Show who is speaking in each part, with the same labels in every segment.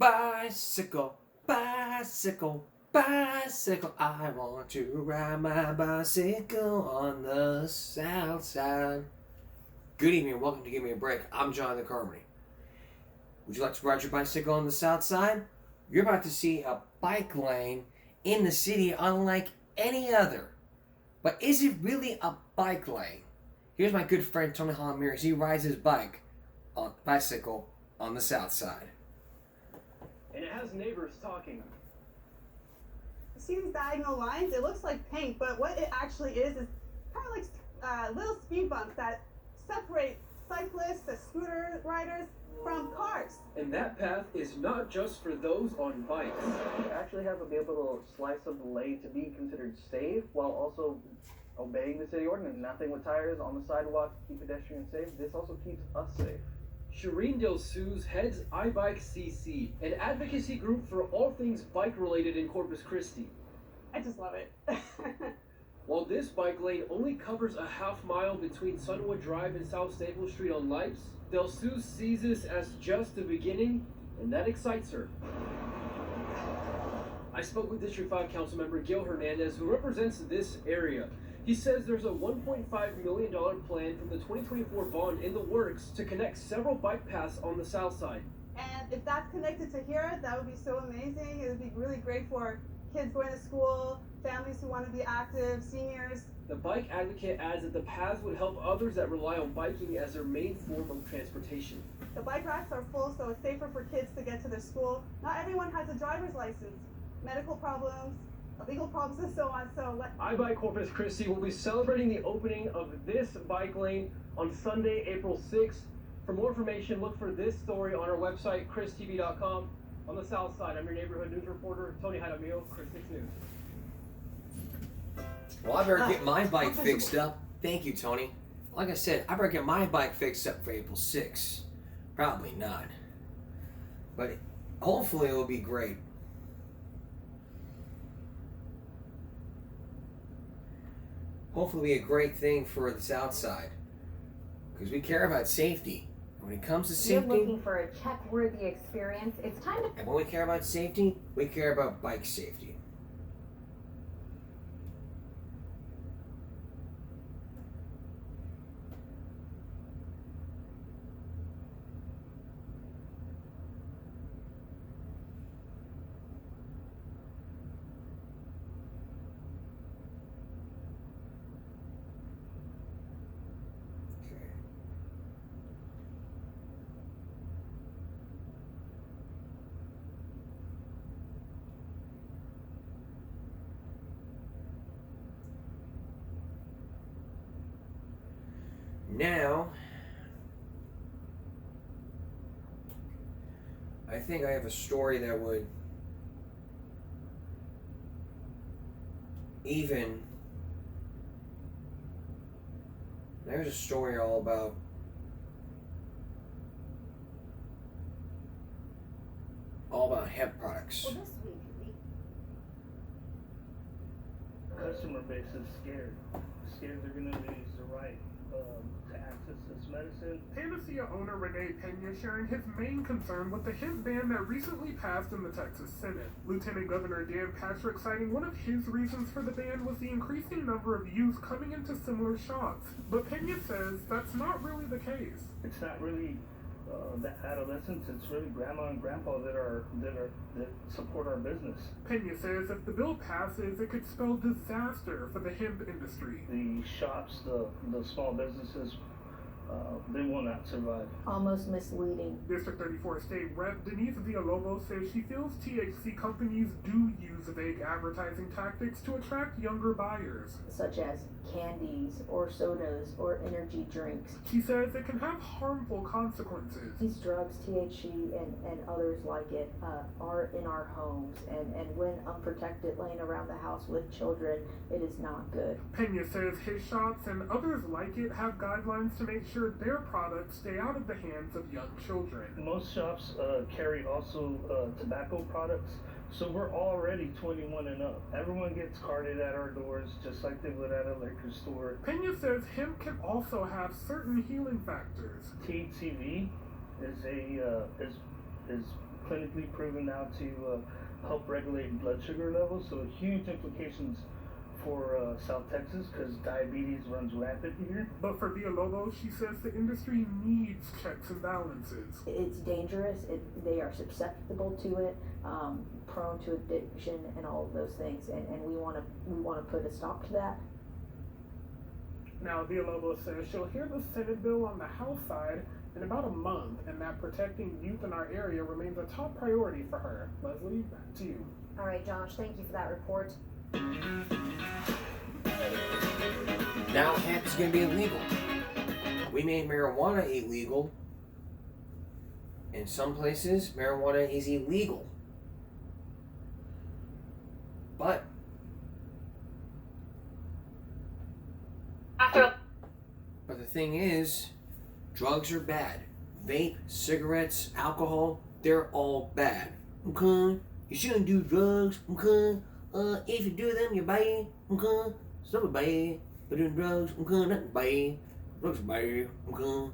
Speaker 1: Bicycle, bicycle, bicycle. I want to ride my bicycle on the south side. Good evening and welcome to Give Me a Break. I'm Jonathan Carmody. Would you like to ride your bicycle on the south side? You're about to see a bike lane in the city unlike any other. But is it really a bike lane? Here's my good friend Tony Halamiris. He rides his bicycle on the south side.
Speaker 2: And it has neighbors talking.
Speaker 3: See these diagonal lines? It looks like paint, but what it actually is kind of like little speed bumps that separate cyclists, the scooter riders from cars.
Speaker 2: And that path is not just for those on bikes.
Speaker 4: To actually have be able to slice of the lane to be considered safe while also obeying the city ordinance. Nothing with tires on the sidewalk to keep pedestrians safe. This also keeps us safe.
Speaker 2: Shireen Dilsouz heads iBike CC, an advocacy group for all things bike-related in Corpus Christi.
Speaker 3: I just love it.
Speaker 2: While this bike lane only covers a half mile between Sunwood Drive and South Staple Street on Lipes, Dilsouz sees this as just the beginning, and that excites her. I spoke with District 5 Councilmember Gil Hernandez, who represents this area. He says there's a $1.5 million plan from the 2024 bond in the works to connect several bike paths on the south side.
Speaker 3: And if that's connected to here, that would be so amazing. It would be really great for kids going to school, families who want to be active, seniors.
Speaker 2: The bike advocate adds that the paths would help others that rely on biking as their main form of transportation.
Speaker 3: The bike racks are full, so it's safer for kids to get to their school. Not everyone has a driver's license. Medical problems, legal problems, and so on. So
Speaker 2: iBike Corpus Christi will be celebrating the opening of this bike lane on Sunday, April 6th. For more information, look for this story on our website, christv.com. On the south side, I'm your neighborhood news reporter, Tony Jaramillo, Chris 6 News.
Speaker 1: Well, I better get my bike fixed up. Thank you, Tony. Like I said, I better get my bike fixed up for April 6th. Probably not. But hopefully it will be great. Hopefully it'll be a great thing for the south side. Because we care about safety. And when it comes to
Speaker 5: You're
Speaker 1: safety,
Speaker 5: looking for a check-worthy experience. It's time to...
Speaker 1: and when we care about safety, we care about bike safety. Now, I think I have a story that would even. There's a story all about hemp products.
Speaker 5: Well, this week,
Speaker 6: Customer base is scared. Scared they're going to lose the right to access this medicine.
Speaker 7: Panacea owner Renee Pena sharing his main concern with the hemp ban that recently passed in the Texas Senate. Lieutenant Governor Dan Patrick citing one of his reasons for the ban was the increasing number of youth coming into similar shops. But Pena says that's not really the case.
Speaker 6: It's not really the adolescents. It's really grandma and grandpa that support our business.
Speaker 7: Pena says if the bill passes, it could spell disaster for the hemp industry.
Speaker 6: The shops, the small businesses, they will not survive.
Speaker 5: almost misleading.
Speaker 7: District 34 State Rep Denise Villalobos says she feels THC companies do use vague advertising tactics to attract younger buyers.
Speaker 5: Such as candies or sodas or energy drinks.
Speaker 7: She says it can have harmful consequences.
Speaker 5: These drugs, THC and others like it, are in our homes, and when unprotected laying around the house with children, it is not good.
Speaker 7: Pena says his shops and others like it have guidelines to make sure their products stay out of the hands of young children.
Speaker 6: Most shops carry also tobacco products. So we're already 21 and up. Everyone gets carded at our doors just like they would at a liquor store.
Speaker 7: Pena says hemp can also have certain healing factors.
Speaker 6: THCV is clinically proven now to help regulate blood sugar levels. So huge implications for South Texas because diabetes runs rampant here.
Speaker 7: But for Villalobos, she says the industry needs checks and balances.
Speaker 5: It's dangerous. They are susceptible to it, prone to addiction and all of those things, and we want to put a stop to that.
Speaker 7: Now, Villalobos says she'll hear the Senate bill on the House side in about a month, and that protecting youth in our area remains a top priority for her. Leslie, back to you.
Speaker 8: All right, Josh, thank you for that report.
Speaker 1: Now hemp is going to be illegal. We made marijuana illegal. In some places, marijuana is illegal. But the thing is, drugs are bad. Vape, cigarettes, alcohol, they're all bad. Okay? You shouldn't do drugs. Okay? If you do them, you're bad. Okay? Stop bad. But doing drugs, okay, not bad. Drugs are bad. Okay?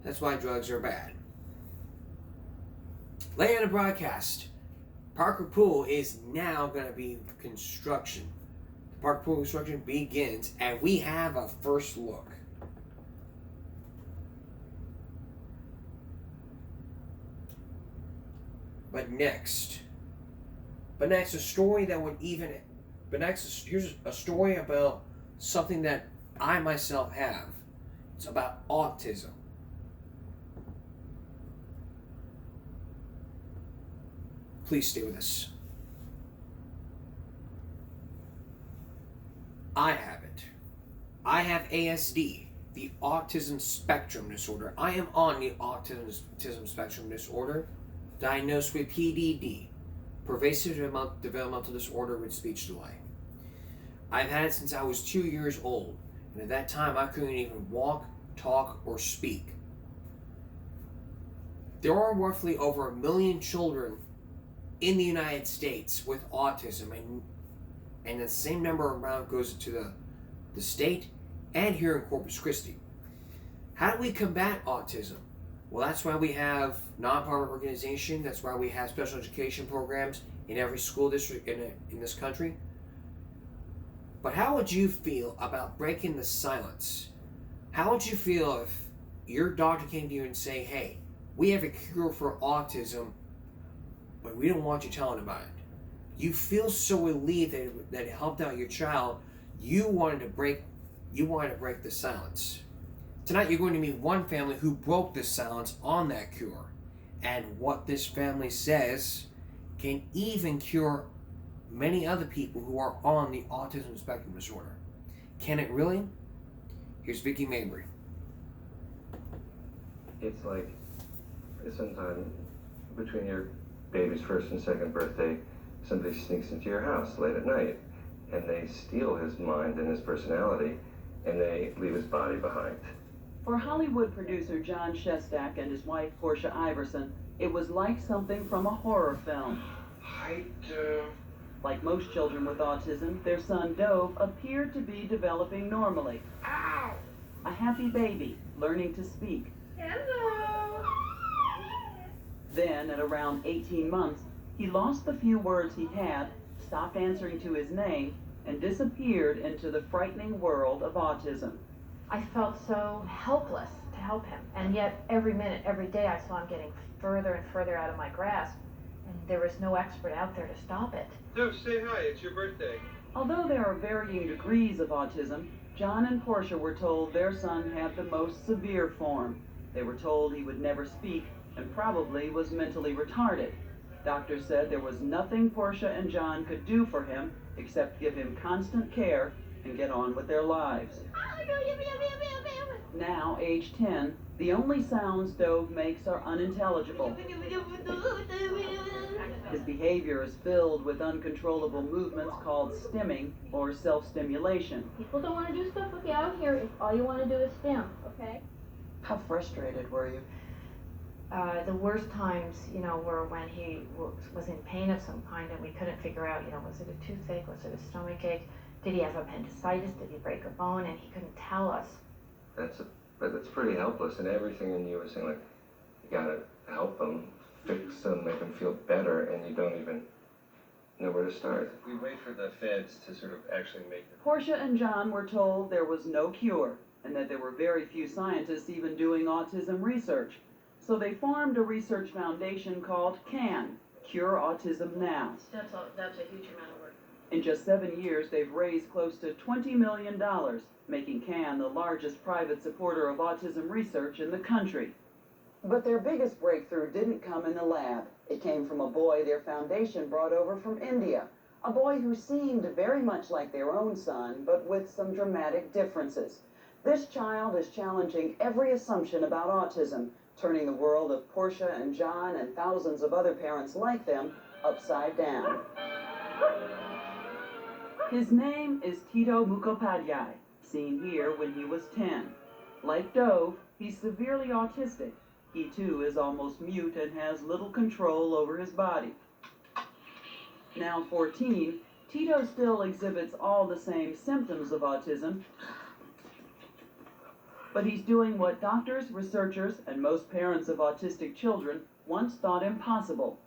Speaker 1: That's why drugs are bad. Later in the broadcast, Parker Pool is now going to be construction. The Parker Pool construction begins, and we have a first look. But next, a story that would even. But next, here's a story about something that I myself have. It's about autism. Please stay with us. I have it. I have ASD, the autism spectrum disorder. I am on the autism spectrum disorder, diagnosed with PDD, pervasive developmental disorder with speech delay. I've had it since I was 2 years old, and at that time I couldn't even walk, talk, or speak. There are roughly over 1 million children in the United States with autism, and the same number around goes to the state and here in Corpus Christi. How do we combat autism? Well, that's why we have nonprofit organization. That's why we have special education programs in every school district in this country. But how would you feel about breaking the silence? How would you feel if your doctor came to you and say, hey, we have a cure for autism, but we don't want you telling about it? You feel so relieved that it helped out your child. You wanted to break the silence. Tonight you're going to meet one family who broke the silence on that cure. And what this family says can even cure many other people who are on the autism spectrum disorder. Can it really? Here's Vicky Mabry.
Speaker 9: It's like sometime between your baby's first and second birthday, somebody sneaks into your house late at night and they steal his mind and his personality and they leave his body behind.
Speaker 10: For Hollywood producer John Shestak and his wife Portia Iverson, it was like something from a horror film. Like most children with autism, their son Dove appeared to be developing normally.
Speaker 7: Ow!
Speaker 10: A happy baby, learning to speak.
Speaker 8: Hello.
Speaker 10: Then, at around 18 months, he lost the few words he had, stopped answering to his name, and disappeared into the frightening world of autism.
Speaker 8: I felt so helpless to help him, and yet every minute, every day I saw him getting further and further out of my grasp, and there was no expert out there to stop it.
Speaker 11: Dove, say hi, it's your birthday.
Speaker 10: Although there are varying degrees of autism, John and Portia were told their son had the most severe form. They were told he would never speak and probably was mentally retarded. Doctors said there was nothing Portia and John could do for him except give him constant care and get on with their lives. Now, age 10, the only sounds Dove makes are unintelligible. His behavior is filled with uncontrollable movements called stimming or self-stimulation.
Speaker 8: People don't want to do stuff with you out here if all you want to do is stim, okay?
Speaker 10: How frustrated were you?
Speaker 8: The worst times, were when he was in pain of some kind and we couldn't figure out, was it a toothache, was it a stomach ache, did he have appendicitis, did he break a bone, and he couldn't tell us.
Speaker 9: That's pretty helpless, and everything in you is saying like, you gotta help them, fix them, make them feel better, and you don't even know where to start. We wait for the feds to sort of actually make it.
Speaker 10: Portia and John were told there was no cure and that there were very few scientists even doing autism research. So they formed a research foundation called CAN, Cure Autism Now.
Speaker 8: That's a huge amount of work.
Speaker 10: In just 7 years, they've raised close to $20 million, making CAN the largest private supporter of autism research in the country. But their biggest breakthrough didn't come in the lab. It came from a boy their foundation brought over from India. A boy who seemed very much like their own son, but with some dramatic differences. This child is challenging every assumption about autism, turning the world of Portia and John and thousands of other parents like them upside down. His name is Tito Mukhopadhyay, seen here when he was 10. Like Dove, he's severely autistic. He too is almost mute and has little control over his body. Now 14, Tito still exhibits all the same symptoms of autism, but he's doing what doctors, researchers, and most parents of autistic children once thought impossible.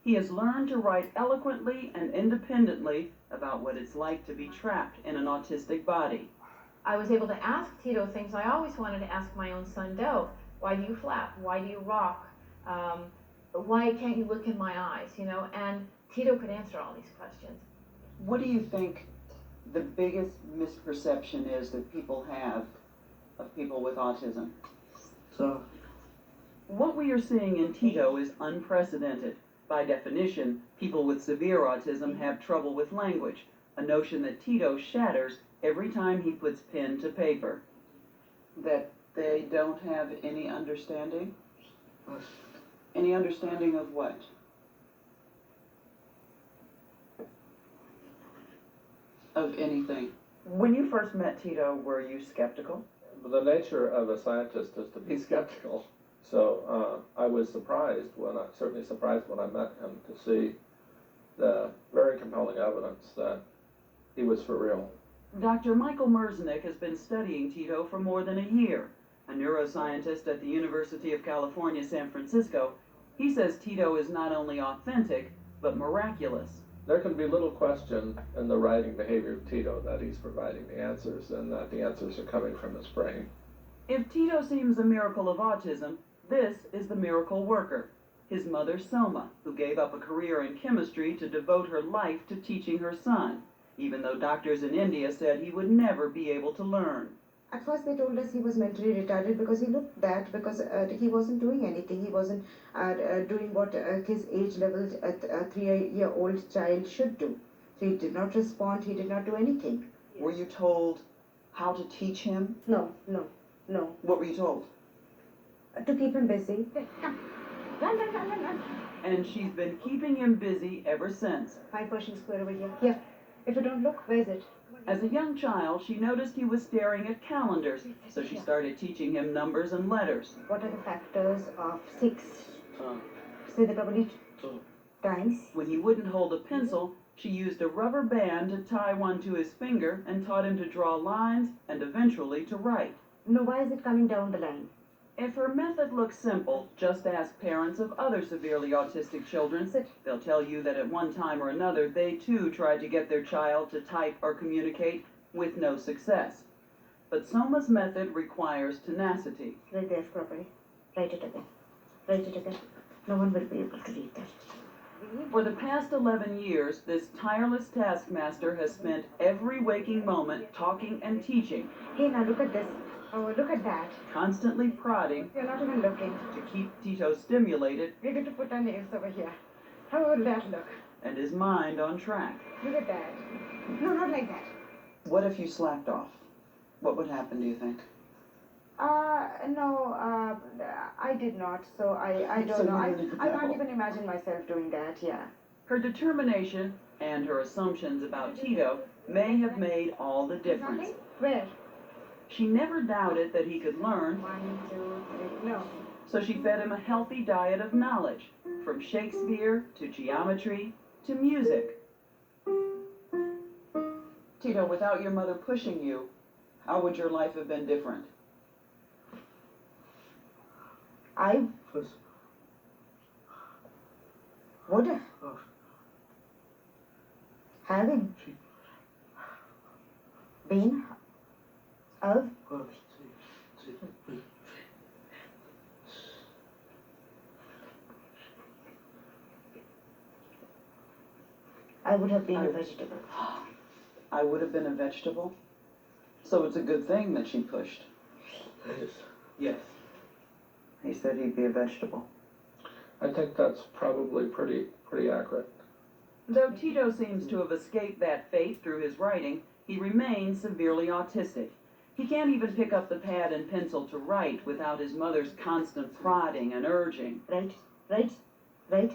Speaker 10: He has learned to write eloquently and independently about what it's like to be trapped in an autistic body.
Speaker 8: I was able to ask Tito things I always wanted to ask my own son, Dove. Why do you flap? Why do you rock? Why can't you look in my eyes? You know, and Tito could answer all these questions.
Speaker 10: What do you think the biggest misperception is that people have of people with autism?
Speaker 12: So,
Speaker 10: what we are seeing in Tito is unprecedented. By definition, people with severe autism have trouble with language, a notion that Tito shatters every time he puts pen to paper. That they don't have any understanding? Any understanding of what? Of anything. When you first met Tito, were you skeptical?
Speaker 13: The nature of a scientist is to be skeptical. So I was certainly surprised when I met him to see the very compelling evidence that he was for real.
Speaker 10: Dr. Michael Merznick has been studying Tito for more than a year. A neuroscientist at the University of California, San Francisco, he says Tito is not only authentic, but miraculous.
Speaker 13: There can be little question in the writing behavior of Tito that he's providing the answers and that the answers are coming from his brain.
Speaker 10: If Tito seems a miracle of autism, this is the miracle worker, his mother Selma, who gave up a career in chemistry to devote her life to teaching her son, even though doctors in India said he would never be able to learn.
Speaker 14: At first they told us he was mentally retarded because he looked bad, because he wasn't doing anything. He wasn't doing what his age level, a 3-year-old child should do. So he did not respond, he did not do anything.
Speaker 10: Were you told how to teach him?
Speaker 14: No.
Speaker 10: What were you told?
Speaker 14: To keep him busy.
Speaker 10: And she's been keeping him busy ever since.
Speaker 14: 5 Pershing Square over here. Here. If you don't look, where is it?
Speaker 10: As a young child, she noticed he was staring at calendars, so she started teaching him numbers and letters.
Speaker 14: What are the factors of 6? Say the probably times.
Speaker 10: When he wouldn't hold a pencil, she used a rubber band to tie one to his finger and taught him to draw lines and eventually to write.
Speaker 14: No, why is it coming down the line?
Speaker 10: If her method looks simple, just ask parents of other severely autistic children. They'll tell you that at one time or another, they too tried to get their child to type or communicate with no success. But Soma's method requires tenacity.
Speaker 14: Right there, properly. Write it again. Write it again. No one will be able to read that.
Speaker 10: For the past 11 years, this tireless taskmaster has spent every waking moment talking and teaching.
Speaker 14: Hey, now look at this. Oh, look at that.
Speaker 10: Constantly prodding.
Speaker 14: You're not even looking.
Speaker 10: To keep Tito stimulated.
Speaker 14: We're going to put our nails over here. How would that look?
Speaker 10: And his mind on track.
Speaker 14: Look at that. No, not like that.
Speaker 10: What if you slacked off? What would happen, do you think?
Speaker 14: No, I did not, so I don't know. I can't even imagine myself doing that, yeah.
Speaker 10: Her determination and her assumptions about Tito may have made all the difference.
Speaker 14: Nothing? Where?
Speaker 10: She never doubted that he could learn.
Speaker 14: 1, 2, 3, no.
Speaker 10: So she fed him a healthy diet of knowledge, from Shakespeare to geometry to music. Tito, without your mother pushing you, how would your life have been different?
Speaker 14: Would having been of I would have been a vegetable.
Speaker 10: I would have been a vegetable? So it's a good thing that she pushed.
Speaker 13: Yes.
Speaker 10: He said he'd be a vegetable.
Speaker 13: I think that's probably pretty accurate.
Speaker 10: Though Tito seems to have escaped that fate through his writing, he remains severely autistic. He can't even pick up the pad and pencil to write without his mother's constant prodding and urging.
Speaker 14: Right.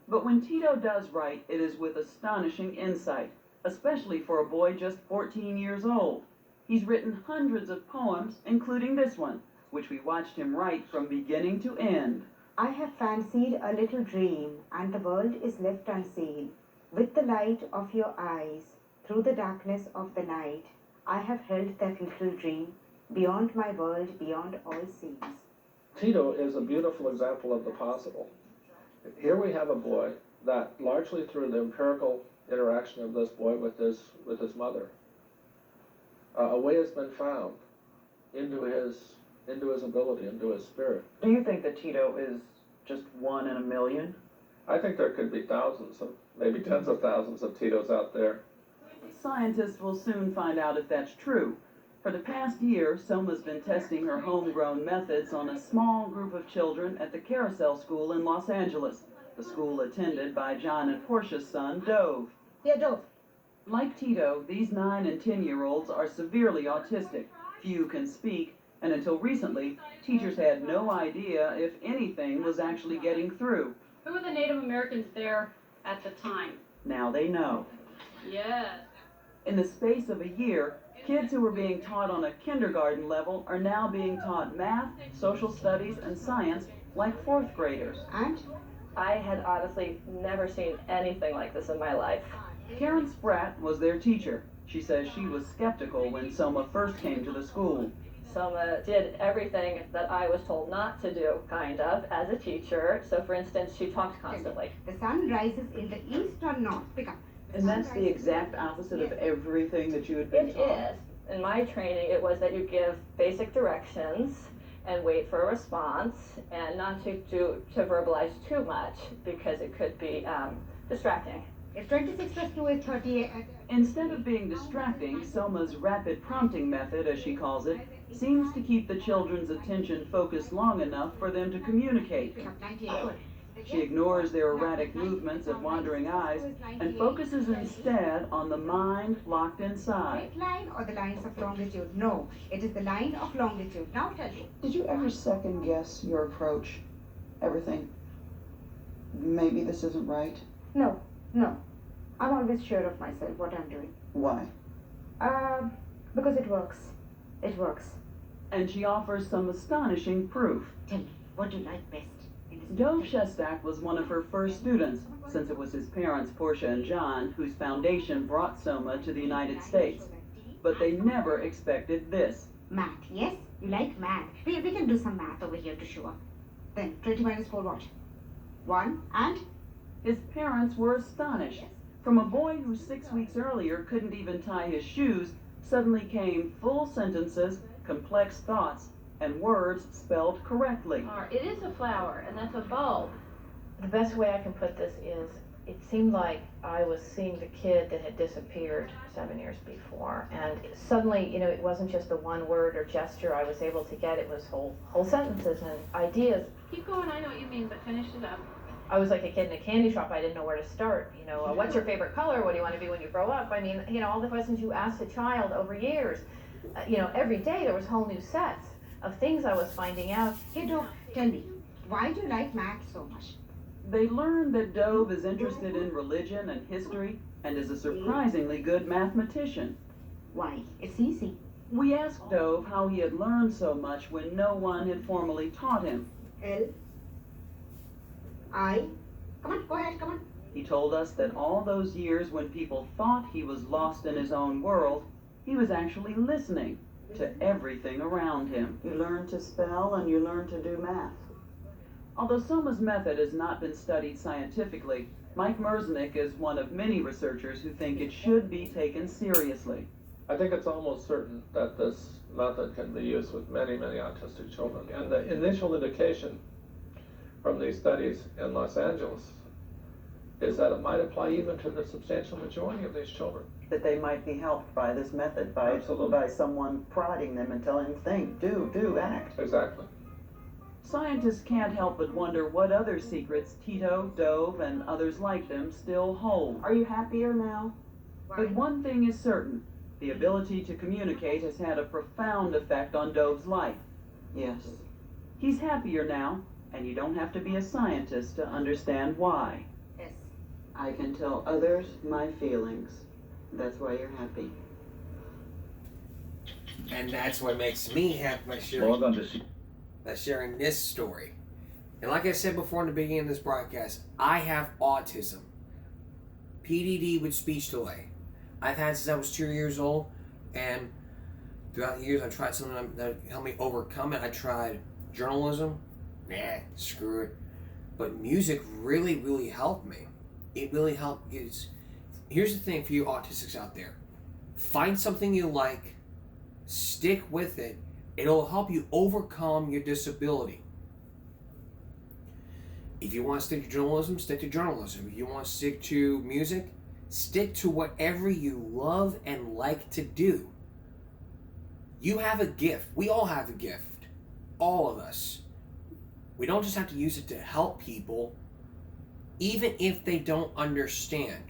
Speaker 10: But when Tito does write, it is with astonishing insight, especially for a boy just 14 years old. He's written hundreds of poems, including this one, which we watched him write from beginning to end.
Speaker 14: I have fancied a little dream, and the world is left unseen. With the light of your eyes, through the darkness of the night, I have held that little dream, beyond my world, beyond all seas.
Speaker 13: Tito is a beautiful example of the possible. Here we have a boy that, largely through the empirical interaction of this boy with his mother, a way has been found into his ability, into his spirit.
Speaker 10: Do you think that Tito is just one in a million?
Speaker 13: I think there could be thousands, of maybe tens of thousands of Titos out there.
Speaker 10: Scientists will soon find out if that's true. For the past year, Selma's been testing her homegrown methods on a small group of children at the Carousel School in Los Angeles, the school attended by John and Portia's son, Dove.
Speaker 14: Yeah, Dove.
Speaker 10: Like Tito, these 9 and 10-year-olds are severely autistic. Few can speak, and until recently, teachers had no idea if anything was actually getting through.
Speaker 12: Who were the Native Americans there at the time?
Speaker 10: Now they know.
Speaker 12: Yes.
Speaker 10: In the space of a year, kids who were being taught on a kindergarten level are now being taught math, social studies, and science like 4th graders.
Speaker 14: And
Speaker 15: I had honestly never seen anything like this in my life.
Speaker 10: Karen Spratt was their teacher. She says she was skeptical when Selma first came to the school.
Speaker 15: Selma did everything that I was told not to do, kind of, as a teacher. So, for instance, she talked constantly.
Speaker 14: The sun rises in the east or north. Pick up.
Speaker 10: And that's the exact opposite of everything that you had been taught.
Speaker 15: It is. In my training, it was that you give basic directions and wait for a response, and not to verbalize too much because it could be distracting.
Speaker 14: If 26 plus 2 is 38.
Speaker 10: Instead of being distracting, Selma's rapid prompting method, as she calls it, seems to keep the children's attention focused long enough for them to communicate. She ignores their erratic movements and wandering eyes and focuses instead on the mind locked inside.
Speaker 14: Straight line or the lines of longitude? No, it is the line of longitude. Now tell me.
Speaker 10: Did you ever second guess your approach? Ever think, maybe this isn't right?
Speaker 14: No. I'm always sure of myself, what I'm doing.
Speaker 10: Why?
Speaker 14: Because it works. It works.
Speaker 10: And she offers some astonishing proof.
Speaker 14: Tell me, what do you like best?
Speaker 10: Dove Shestak was one of her first students, since it was his parents, Portia and John, whose foundation brought Selma to the United States. But they never expected this.
Speaker 14: Math, yes? You like math. We can do some math over here to show up. Then, 20 minus 4 what? 1 and?
Speaker 10: His parents were astonished. From a boy who 6 weeks earlier couldn't even tie his shoes, suddenly came full sentences, complex thoughts, and words spelled correctly.
Speaker 12: It is a flower, and that's a bulb.
Speaker 8: The best way I can put this is, it seemed like I was seeing the kid that had disappeared 7 years before, and suddenly, it wasn't just the one word or gesture I was able to get, it was whole sentences and ideas.
Speaker 12: Keep going, I know what you mean, but finish it up.
Speaker 8: I was like a kid in a candy shop, I didn't know where to start. What's your favorite color? What do you want to be when you grow up? I mean, all the questions you asked a child over years. Every day there was whole new sets of things I was finding out.
Speaker 14: Hey, Dove, tell me, why do you like math so much?
Speaker 10: They learned that Dove is interested in religion and history and is a surprisingly good mathematician.
Speaker 14: Why? It's easy.
Speaker 10: We asked Dove how he had learned so much when no one had formally taught him.
Speaker 14: I. Come on, go ahead, come on.
Speaker 10: He told us that all those years when people thought he was lost in his own world, he was actually listening to everything around him. You learn to spell and you learn to do math. Although Soma's method has not been studied scientifically, Mike Merznick is one of many researchers who think it should be taken seriously.
Speaker 13: I think it's almost certain that this method can be used with many, many autistic children. And the initial indication from these studies in Los Angeles is that it might apply even to the substantial majority of these children.
Speaker 10: That they might be helped by this method, by someone prodding them and telling them, think, do, act.
Speaker 13: Exactly.
Speaker 10: Scientists can't help but wonder what other secrets Tito, Dove, and others like them still hold. Are you happier now? But one thing is certain. The ability to communicate has had a profound effect on Dove's life. Yes. He's happier now, and you don't have to be a scientist to understand why.
Speaker 14: Yes.
Speaker 10: I can tell others my feelings. That's why you're happy.
Speaker 1: And that's what makes me happy by sharing this story. And like I said before in the beginning of this broadcast, I have autism. PDD with speech delay. I've had since I was 2 years old, and throughout the years I've tried something that helped me overcome it. I tried journalism. Nah, screw it. But music really, really helped me. It really helped. Here's the thing for you autistics out there. Find something you like, stick with it. It'll help you overcome your disability. If you want to stick to journalism, stick to journalism. If you want to stick to music, stick to whatever you love and like to do. You have a gift. We all have a gift. All of us. We don't just have to use it to help people, even if they don't understand.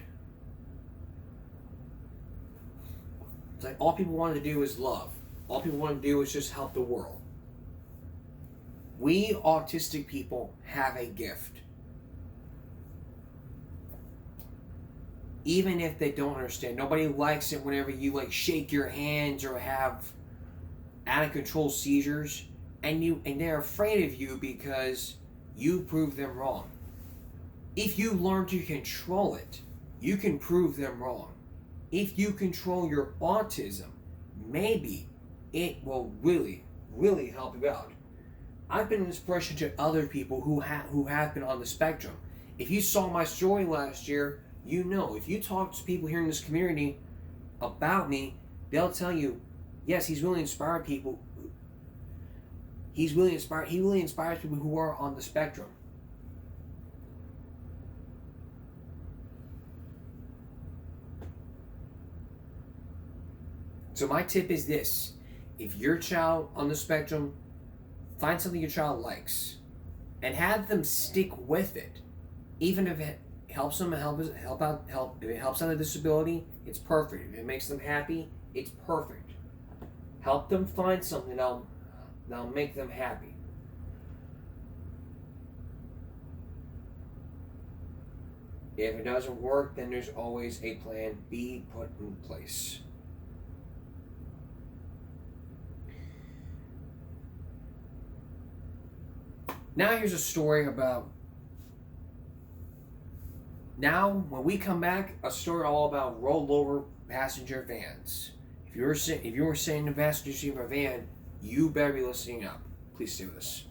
Speaker 1: It's like all people want to do is love. All people want to do is just help the world. We autistic people have a gift. Even if they don't understand. Nobody likes it whenever you like shake your hands or have out of control seizures, and they're afraid of you because you prove them wrong. If you learn to control it, you can prove them wrong. If you control your autism, maybe it will really, really help you out. I've been an inspiration to other people who have been on the spectrum. If you saw my story last year, you know. If you talk to people here in this community about me, they'll tell you, yes, he's really inspired people. He really inspires people who are on the spectrum. So my tip is this. If your child on the spectrum, find something your child likes and have them stick with it. Even if it helps them if it helps on a disability, it's perfect. If it makes them happy, it's perfect. Help them find something that'll make them happy. If it doesn't work, then there's always a plan B put in place. Now here's a story about, now when we come back, a story all about rollover passenger vans. If you were sitting in the passenger seat of a van, you better be listening up. Please stay with us.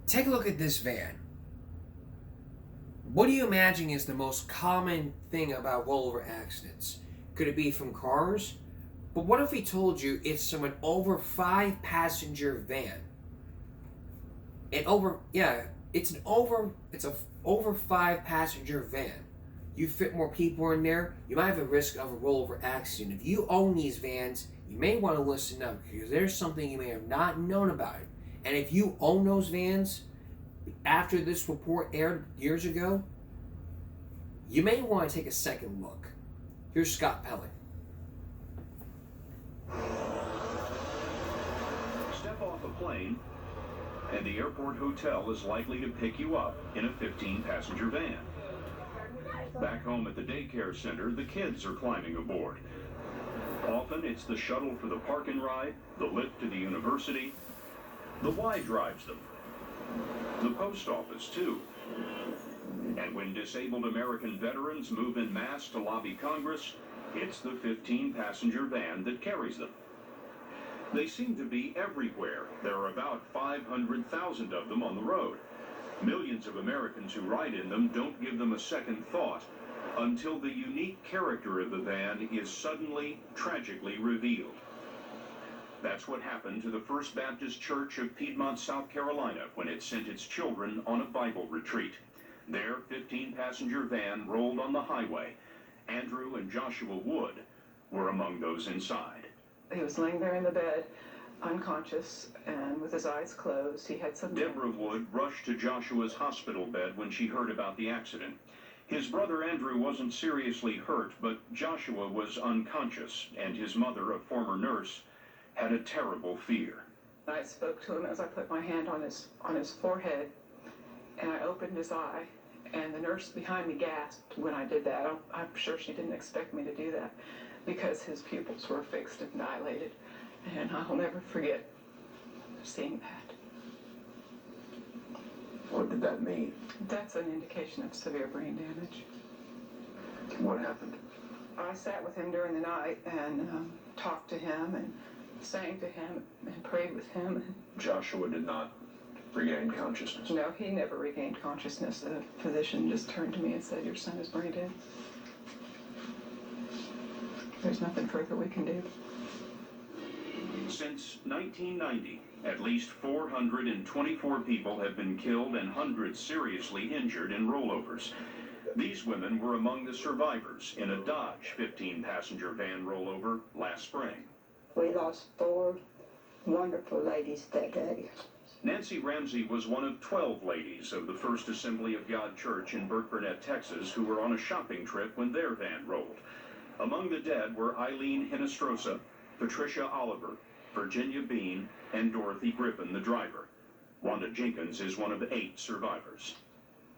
Speaker 1: Take a look at this van. What do you imagine is the most common thing about rollover accidents? Could it be from cars? But what if we told you it's from an over 5 passenger van? It's a over 5 passenger van. You fit more people in there, you might have a risk of a rollover accident. If you own these vans, you may want to listen up because there's something you may have not known about it. And if you own those vans, after this report aired years ago, you may want to take a second look. Here's Scott Pelley.
Speaker 16: Step off a plane, and the airport hotel is likely to pick you up in a 15-passenger van. Back home at the daycare center, the kids are climbing aboard. Often it's the shuttle for the park and ride, the lift to the university. The Y drives them. The post office, too. And when disabled American veterans move en masse to lobby Congress, it's the 15-passenger van that carries them. They seem to be everywhere. There are about 500,000 of them on the road. Millions of Americans who ride in them don't give them a second thought until the unique character of the van is suddenly, tragically revealed. That's what happened to the First Baptist Church of Piedmont, South Carolina, when it sent its children on a Bible retreat. Their 15-passenger van rolled on the highway. Andrew and Joshua Wood were among those inside.
Speaker 17: He was laying there in the bed, unconscious, and with his eyes closed. He had some...
Speaker 16: Deborah Wood rushed to Joshua's hospital bed when she heard about the accident. His brother Andrew wasn't seriously hurt, but Joshua was unconscious, and his mother, a former nurse, had a terrible fear.
Speaker 17: I spoke to him as I put my hand on his forehead, and I opened his eye, and the nurse behind me gasped when I did that. I'm sure she didn't expect me to do that, because his pupils were fixed and dilated, and I'll never forget seeing that.
Speaker 18: What did that mean?
Speaker 17: That's an indication of severe brain damage.
Speaker 18: What happened?
Speaker 17: I sat with him during the night and talked to him and sang to him and prayed with him.
Speaker 18: Joshua did not regain consciousness?
Speaker 17: No, he never regained consciousness. The physician just turned to me and said, "Your son is brain dead. There's nothing further we can do."
Speaker 16: Since 1990, at least 424 people have been killed and hundreds seriously injured in rollovers. These women were among the survivors in a Dodge 15-passenger van rollover last spring.
Speaker 19: We lost 4 wonderful ladies that day.
Speaker 16: Nancy Ramsey was one of 12 ladies of the First Assembly of God Church in Burkburnett, Texas, who were on a shopping trip when their van rolled. Among the dead were Eileen Hinestrosa, Patricia Oliver, Virginia Bean, and Dorothy Griffin, the driver. Wanda Jenkins is one of 8 survivors.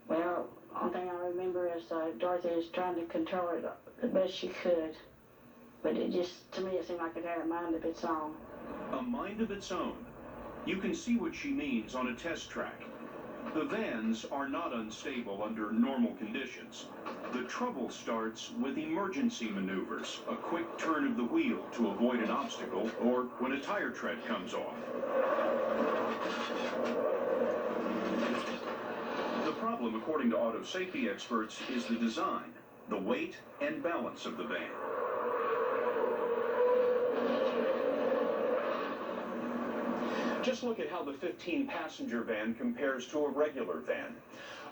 Speaker 20: Well, one thing I remember is Dorothy was trying to control it the best she could. But it just, to me, it seemed like it had a mind of its own.
Speaker 16: A mind of its own. You can see what she means on a test track. The vans are not unstable under normal conditions. The trouble starts with emergency maneuvers, a quick turn of the wheel to avoid an obstacle, or when a tire tread comes off. The problem, according to auto safety experts, is the design, the weight and balance of the van. Just look at how the 15-passenger van compares to a regular van.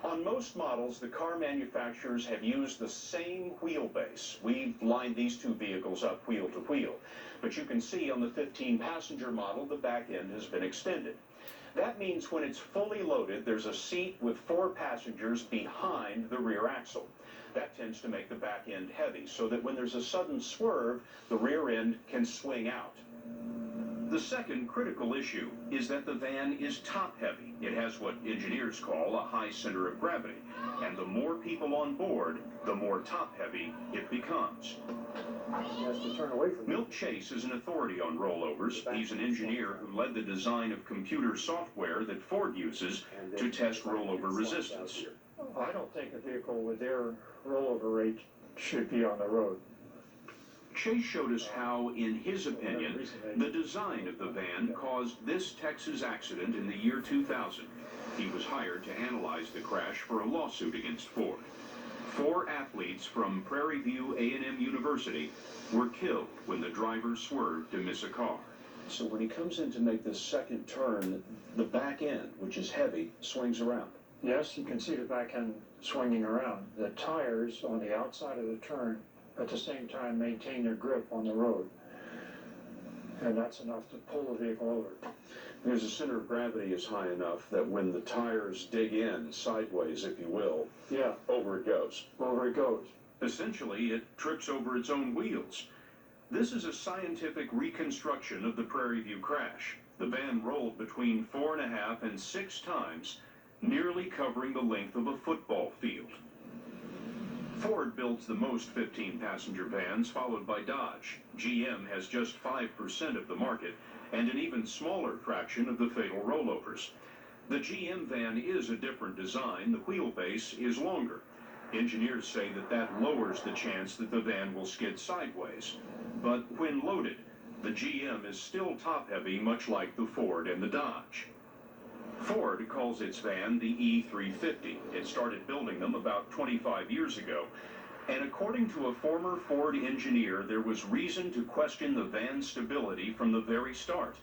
Speaker 16: On most models, the car manufacturers have used the same wheelbase. We've lined these 2 vehicles up wheel to wheel. But you can see on the 15-passenger model, the back end has been extended. That means when it's fully loaded, there's a seat with 4 passengers behind the rear axle. That tends to make the back end heavy, so that when there's a sudden swerve, the rear end can swing out. The second critical issue is that the van is top-heavy. It has what engineers call a high center of gravity, and the more people on board, the more top-heavy it becomes. Milt Chase is an authority on rollovers. He's an engineer who led the design of computer software that Ford uses to test rollover resistance.
Speaker 21: I don't think a vehicle with their rollover rate should be on the road.
Speaker 16: Chase showed us how, in his opinion, the design of the van caused this Texas accident in the year 2000. He was hired to analyze the crash for a lawsuit against Ford. 4 athletes from Prairie View A&M University were killed when the driver swerved to miss a car.
Speaker 22: So when he comes in to make this second turn, the back end, which is heavy, swings around.
Speaker 21: Yes, you can see the back end swinging around. The tires on the outside of the turn at the same time maintain their grip on the road. And that's enough to pull the vehicle over.
Speaker 22: Because the center of gravity is high enough that when the tires dig in, sideways if you will, over it goes.
Speaker 21: Over it goes.
Speaker 16: Essentially, it trips over its own wheels. This is a scientific reconstruction of the Prairie View crash. The van rolled between 4.5 and 6 times, nearly covering the length of a football field. Ford builds the most 15-passenger vans, followed by Dodge. GM has just 5% of the market, and an even smaller fraction of the fatal rollovers. The GM van is a different design. The wheelbase is longer. Engineers say that lowers the chance that the van will skid sideways. But when loaded, The GM is still top-heavy, much like the Ford and the Dodge. Ford calls its van the E350. It started building them about 25 years ago. And according to a former Ford engineer, there was reason to question the van's stability from the very start.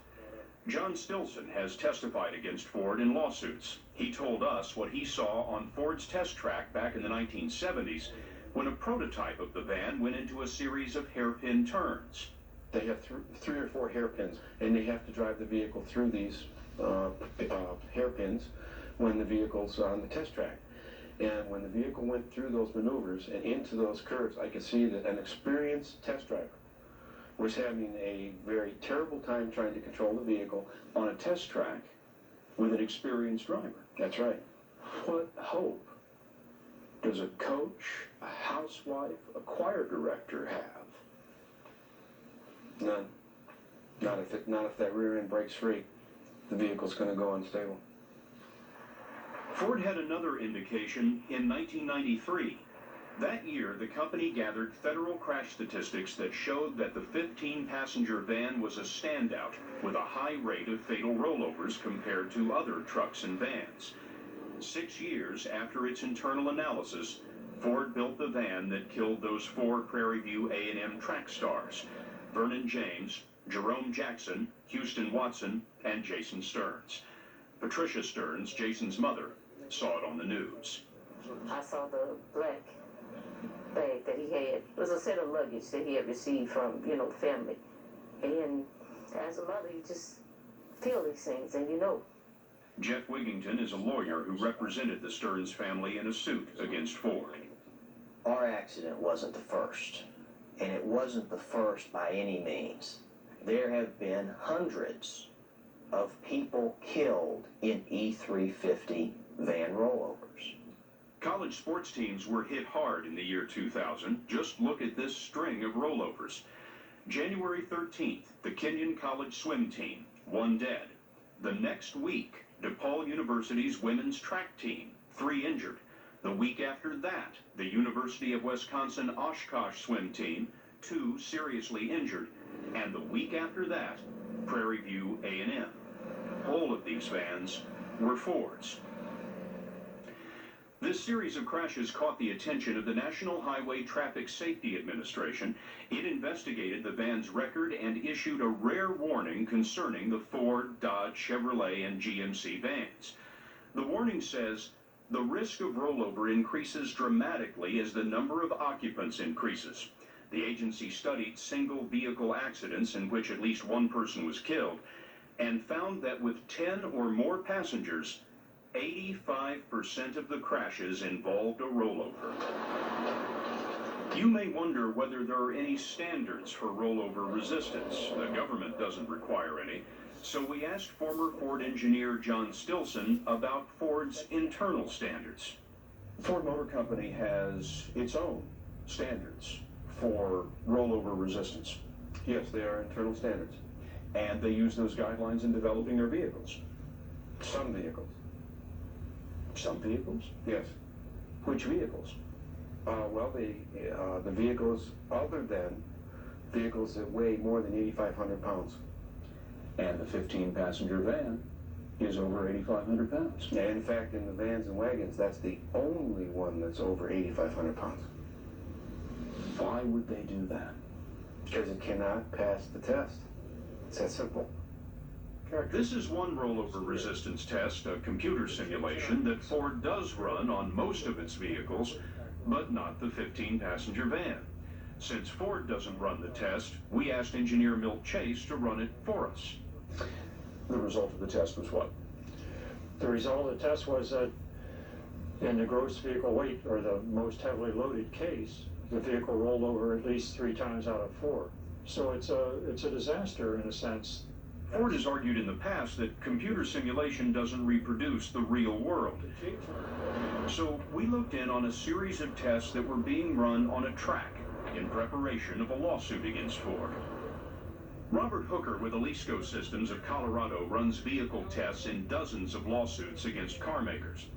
Speaker 16: John Stilson has testified against Ford in lawsuits. He told us what he saw on Ford's test track back in the 1970s when a prototype of the van went into a series of hairpin turns.
Speaker 13: They have three or four hairpins, and they have to drive the vehicle through these hairpins when the vehicle's on the test track. And when the vehicle went through those maneuvers and into those curves, I could see that an experienced test driver was having a very terrible time trying to control the vehicle
Speaker 22: On a test track with an experienced driver.
Speaker 13: That's right.
Speaker 22: What hope does a coach, a housewife, a choir director have?
Speaker 13: None. Not if that rear end breaks free. The vehicle's going to go unstable.
Speaker 16: Ford had another indication in 1993. That year, the company gathered federal crash statistics that showed that the 15-passenger van was a standout with a high rate of fatal rollovers compared to other trucks and vans. 6 years after its internal analysis, Ford built the van that killed those 4 Prairie View A&M track stars: Vernon James, Jerome Jackson, Houston Watson, and Jason Stearns. Patricia Stearns, Jason's mother, saw it on the news.
Speaker 3: I saw the black bag that he had. It was a set of luggage that he had received from, family. And as a mother, you just feel these things, and
Speaker 16: Jeff Wigington is a lawyer who represented the Stearns family in a suit against Ford.
Speaker 4: Our accident wasn't the first, and it wasn't the first by any means. There have been hundreds of people killed in E350 van rollovers.
Speaker 16: College sports teams were hit hard in the year 2000. Just look at this string of rollovers. January 13th, the Kenyon College swim team, 1 dead. The next week, DePaul University's women's track team, 3 injured. The week after that, the University of Wisconsin Oshkosh swim team, 2 seriously injured. And the week after that, Prairie View A&M. All of these vans were Fords. This series of crashes caught the attention of the National Highway Traffic Safety Administration. It investigated the van's record and issued a rare warning concerning the Ford, Dodge, Chevrolet, and GMC vans. The warning says, the risk of rollover increases dramatically as the number of occupants increases. The agency studied single vehicle accidents in which at least 1 person was killed and found that with 10 or more passengers, 85% of the crashes involved a rollover. You may wonder whether there are any standards for rollover resistance. The government doesn't require any. So we asked former Ford engineer John Stilson about Ford's internal standards.
Speaker 22: Ford Motor Company has its own standards for rollover resistance.
Speaker 13: Yes, they are internal standards.
Speaker 22: And they use those guidelines in developing their vehicles.
Speaker 13: Some vehicles.
Speaker 22: Some vehicles?
Speaker 13: Yes.
Speaker 22: Which vehicles?
Speaker 13: Well, the vehicles other than vehicles that weigh more than 8,500 pounds.
Speaker 22: And the 15-passenger van is over 8,500 pounds.
Speaker 13: Yeah, in fact, in the vans and wagons, that's the only one that's over 8,500 pounds.
Speaker 22: Why would they do that?
Speaker 13: Because it cannot pass the test. It's that simple.
Speaker 16: This is one rollover resistance test, a computer simulation that Ford does run on most of its vehicles, but not the 15-passenger van. Since Ford doesn't run the test, we asked engineer Milt Chase to run it for us.
Speaker 22: The result of the test was what?
Speaker 21: The result of the test was that in the gross vehicle weight, or the most heavily loaded case, the vehicle rolled over at least 3 times out of 4. So it's a disaster in a sense.
Speaker 16: Ford has argued in the past that computer simulation doesn't reproduce the real world. So we looked in on a series of tests that were being run on a track in preparation of a lawsuit against Ford. Robert Hooker with Alisco Systems of Colorado runs vehicle tests in dozens of lawsuits against car makers.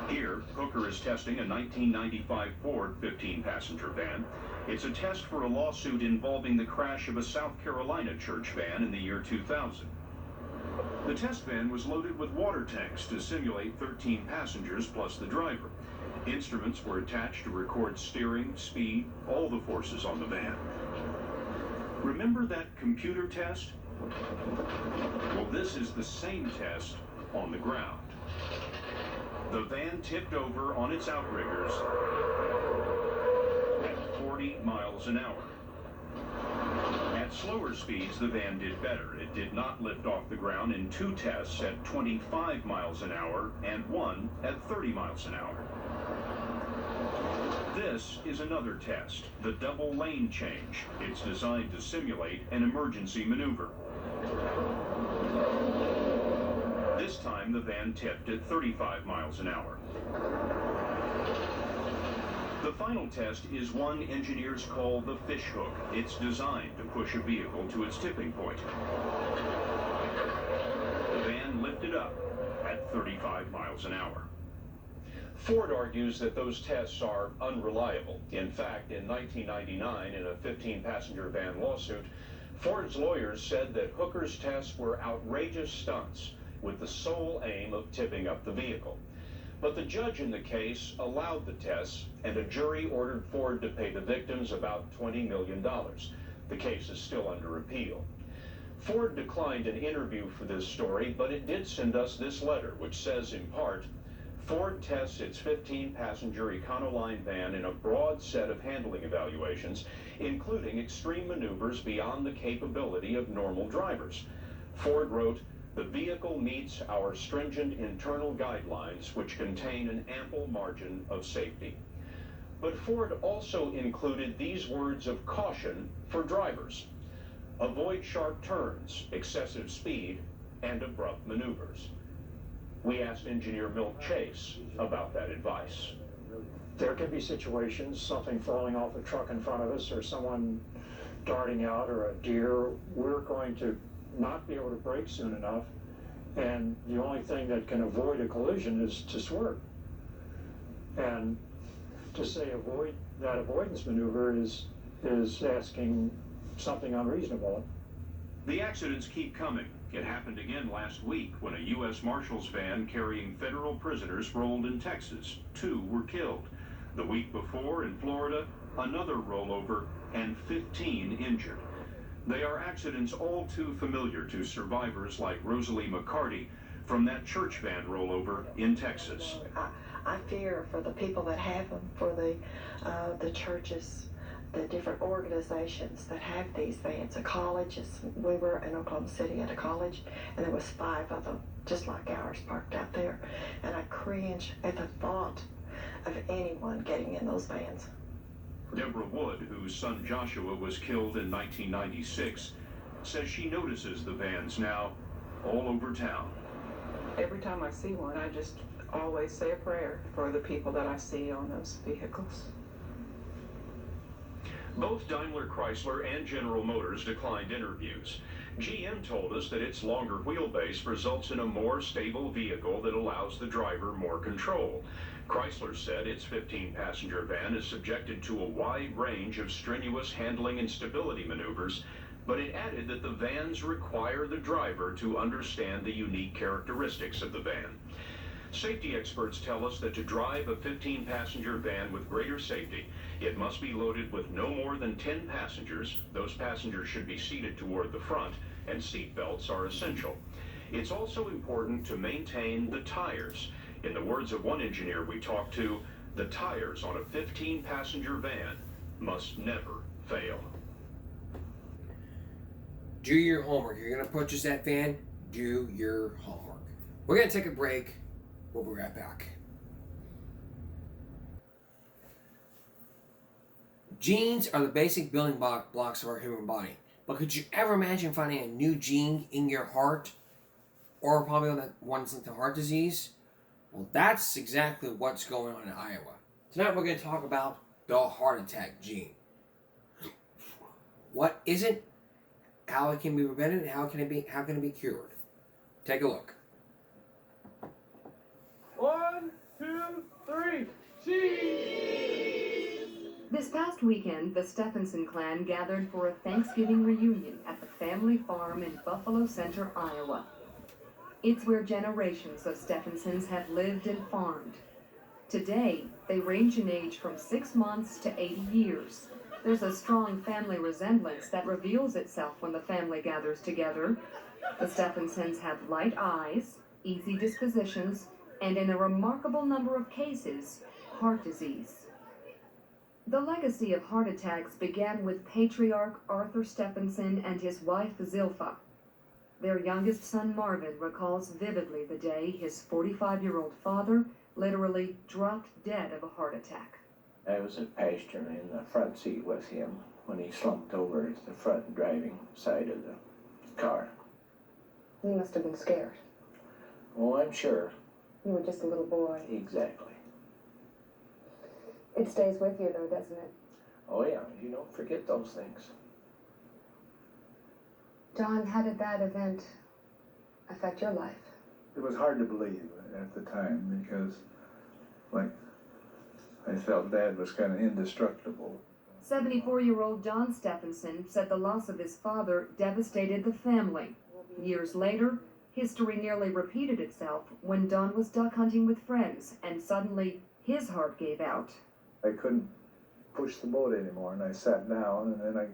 Speaker 16: Here, Hooker is testing a 1995 Ford 15-passenger van. It's a test for a lawsuit involving the crash of a South Carolina church van in the year 2000. The test van was loaded with water tanks to simulate 13 passengers plus the driver. Instruments were attached to record steering, speed, all the forces on the van. Remember that computer test? Well, this is the same test on the ground. The van tipped over on its outriggers at 40 miles an hour. At slower speeds, the van did better. It did not lift off the ground in 2 tests at 25 miles an hour and 1 at 30 miles an hour. This is another test, the double lane change. It's designed to simulate an emergency maneuver. This time the van tipped at 35 miles an hour. The final test is one engineers call the fish hook. It's designed to push a vehicle to its tipping point. The van lifted up at 35 miles an hour. Ford argues that those tests are unreliable. In fact, in 1999, in a 15-passenger van lawsuit, Ford's lawyers said that Hooker's tests were outrageous stunts with the sole aim of tipping up the vehicle. But the judge in the case allowed the tests, and a jury ordered Ford to pay the victims about $20 million. The case is still under appeal. Ford declined an interview for this story, but it did send us this letter, which says in part, Ford tests its 15-passenger Econoline van in a broad set of handling evaluations, including extreme maneuvers beyond the capability of normal drivers. Ford wrote, "The vehicle meets our stringent internal guidelines, which contain an ample margin of safety." But Ford also included these words of caution for drivers: avoid sharp turns, excessive speed, and abrupt maneuvers. We asked engineer Milt Chase about that advice.
Speaker 21: There can be situations, something falling off a truck in front of us, or someone darting out, or a deer. We're going to not be able to brake soon enough, and the only thing that can avoid a collision is to swerve. And to say avoid that avoidance maneuver is asking something unreasonable.
Speaker 16: The accidents keep coming. It happened again last week when a U.S. Marshals van carrying federal prisoners rolled in Texas. 2 were killed. The week before in Florida, another rollover and 15 injured. They are accidents all too familiar to survivors like Rosalie McCarty from that church van rollover in Texas.
Speaker 2: I fear for the people that have them, for the churches, the different organizations that have these vans. A college, we were in Oklahoma City at a college, and there was 5 of them, just like ours, parked out there. And I cringe at the thought of anyone getting in those vans.
Speaker 16: Deborah Wood, whose son Joshua was killed in 1996, says she notices the vans now all over town.
Speaker 17: Every time I see one, I just always say a prayer for the people that I see on those vehicles.
Speaker 16: Both Daimler Chrysler and General Motors declined interviews. GM told us that its longer wheelbase results in a more stable vehicle that allows the driver more control. Chrysler said its 15-passenger van is subjected to a wide range of strenuous handling and stability maneuvers, but it added that the vans require the driver to understand the unique characteristics of the van. Safety experts tell us that to drive a 15-passenger van with greater safety, it must be loaded with no more than 10 passengers. Those passengers should be seated toward the front, and seat belts are essential. It's also important to maintain the tires. In the words of one engineer we talked to, the tires on a 15-passenger van must never fail.
Speaker 1: Do your homework. You're going to purchase that van, do your homework. We're going to take a break. We'll be right back. Genes are the basic building blocks of our human body. But could you ever imagine finding a new gene in your heart? Or probably on that one's linked to heart disease? Well, that's exactly what's going on in Iowa. Tonight we're going to talk about the heart attack gene. What is it? How it can be prevented? And how can it be cured? Take a look.
Speaker 6: 1, 2, 3, cheese!
Speaker 14: This
Speaker 5: past weekend, the Stephenson clan gathered for a Thanksgiving reunion at the family farm in Buffalo Center, Iowa. It's where generations of Stephensons have lived and farmed. Today, they range in age from 6 months to 80 years. There's a strong family resemblance that reveals itself when the family gathers together. The Stephensons have light eyes, easy dispositions, and in a remarkable number of cases, heart disease. The legacy of heart attacks began with patriarch Arthur Stephenson and his wife Zilpha. Their youngest son Marvin recalls vividly the day his 45-year-old father literally dropped dead of a heart attack.
Speaker 6: I was at pasture in the front seat with him when he slumped over to the front driving side of the car.
Speaker 14: You must have been scared.
Speaker 6: Oh, I'm sure.
Speaker 14: You were just a little boy.
Speaker 6: Exactly.
Speaker 14: It stays with you, though, doesn't it?
Speaker 6: Oh, yeah, you don't forget those things.
Speaker 14: John, how did that event affect your life?
Speaker 23: It was hard to believe at the time because, like, I felt Dad was kind of indestructible.
Speaker 5: 74-year-old John Stephenson said the loss of his father devastated the family. Years later, history nearly repeated itself when Don was duck hunting with friends and suddenly his heart gave out.
Speaker 23: I couldn't push the boat anymore, and I sat down, and then I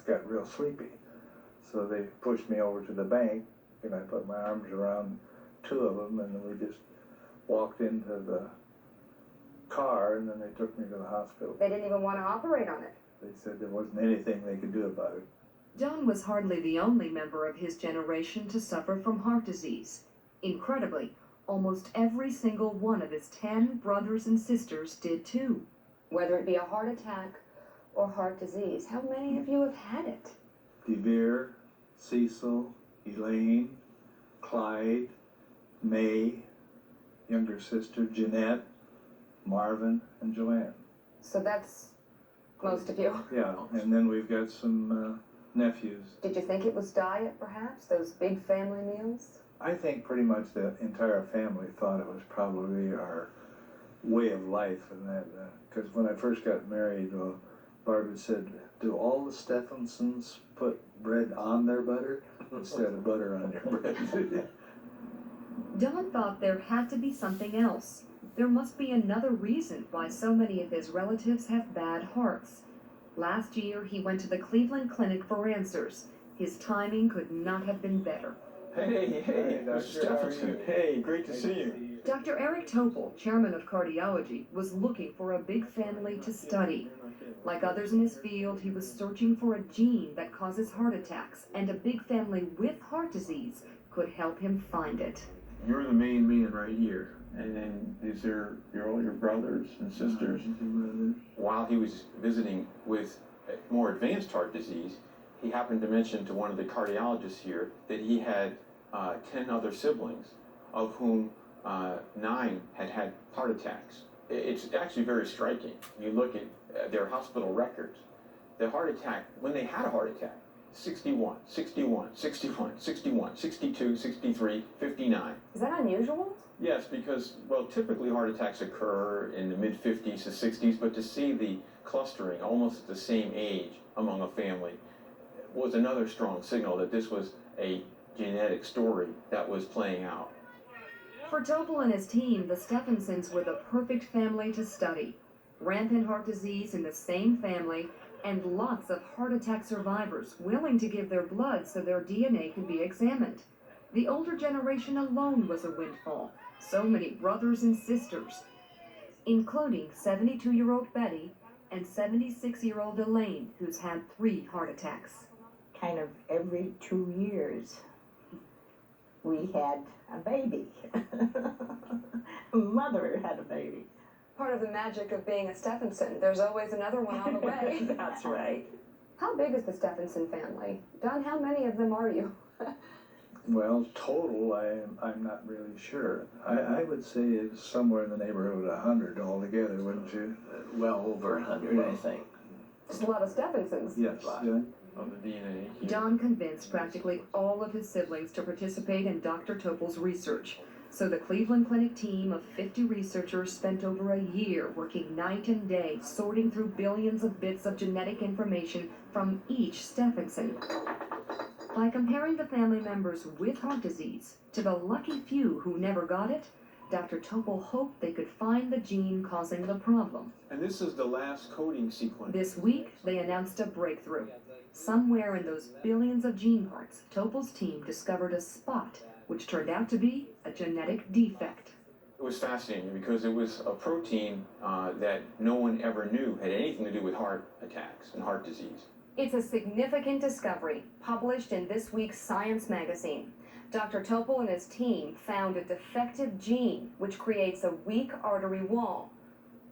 Speaker 23: got real sleepy. So they pushed me over to the bank, and I put my arms around two of them, and we just walked into the car, and then they took me to the hospital.
Speaker 14: They didn't even want to operate on it.
Speaker 23: They said there wasn't anything they could do about it.
Speaker 5: John was hardly the only member of his generation to suffer from heart disease. Incredibly, almost every single one of his 10 brothers and sisters did too.
Speaker 14: Whether it be a heart attack or heart disease, how many of you have had it?
Speaker 23: DeVere, Cecil, Elaine, Clyde, May, younger sister Jeanette, Marvin, and Joanne.
Speaker 14: So that's most of you.
Speaker 23: Yeah, and then we've got some nephews.
Speaker 14: Did you think it was diet, perhaps? Those big family meals?
Speaker 23: I think pretty much the entire family thought it was probably our way of life, and that because when I first got married, Barbara said, "Do all the Stephensons put bread on their butter instead of butter on your bread?"
Speaker 5: Don thought there had to be something else. There must be another reason why so many of his relatives have bad hearts. Last year, he went to the Cleveland Clinic for answers. His timing could not have been better.
Speaker 24: Hey, Dr. Stephenson. Hey, great to see you.
Speaker 5: Dr. Eric Topol, chairman of cardiology, was looking for a big family to study. Like others in his field, he was searching for a gene that causes heart attacks, and a big family with heart disease could help him find it.
Speaker 24: You're the main man right here. And then is there all your brothers and sisters?
Speaker 25: While he was visiting with more advanced heart disease, he happened to mention to one of the cardiologists here that he had 10 other siblings, of whom 9 had had heart attacks. It's actually very striking. You look at their hospital records. The heart attack, when they had a heart attack, 61, 61, 61, 61, 62, 63, 59.
Speaker 14: Is that unusual?
Speaker 25: Yes, because, well, typically heart attacks occur in the mid-50s to 60s, but to see the clustering almost at the same age among a family was another strong signal that this was a genetic story that was playing out.
Speaker 5: For Topol and his team, the Stephensons were the perfect family to study. Rampant heart disease in the same family, and lots of heart attack survivors willing to give their blood so their DNA could be examined. The older generation alone was a windfall. So many brothers and sisters, including 72-year-old Betty and 76-year-old Elaine, who's had 3 heart attacks.
Speaker 26: Kind of every 2 years, we had a baby. Mother had a baby.
Speaker 14: Part of the magic of being a Stephenson, there's always another one on the way.
Speaker 26: That's right.
Speaker 14: How big is the Stephenson family? Don, how many of them are you?
Speaker 23: Well, total, I'm not really sure. I would say it's somewhere in the neighborhood of 100 altogether, wouldn't you?
Speaker 6: Well over 100, I think.
Speaker 14: Just a lot of Stephensons.
Speaker 23: Yes.
Speaker 25: Of the DNA.
Speaker 5: Don convinced practically all of his siblings to participate in Dr. Topol's research. So the Cleveland Clinic team of 50 researchers spent over a year working night and day, sorting through billions of bits of genetic information from each Stephenson. By comparing the family members with heart disease to the lucky few who never got it, Dr. Topol hoped they could find the gene causing the problem.
Speaker 25: And this is the last coding sequence.
Speaker 5: This week, they announced a breakthrough. Somewhere in those billions of gene parts, Topol's team discovered a spot, which turned out to be a genetic defect.
Speaker 25: It was fascinating because it was a protein that no one ever knew had anything to do with heart attacks and heart disease.
Speaker 5: It's a significant discovery, published in this week's Science magazine. Dr. Topol and his team found a defective gene which creates a weak artery wall.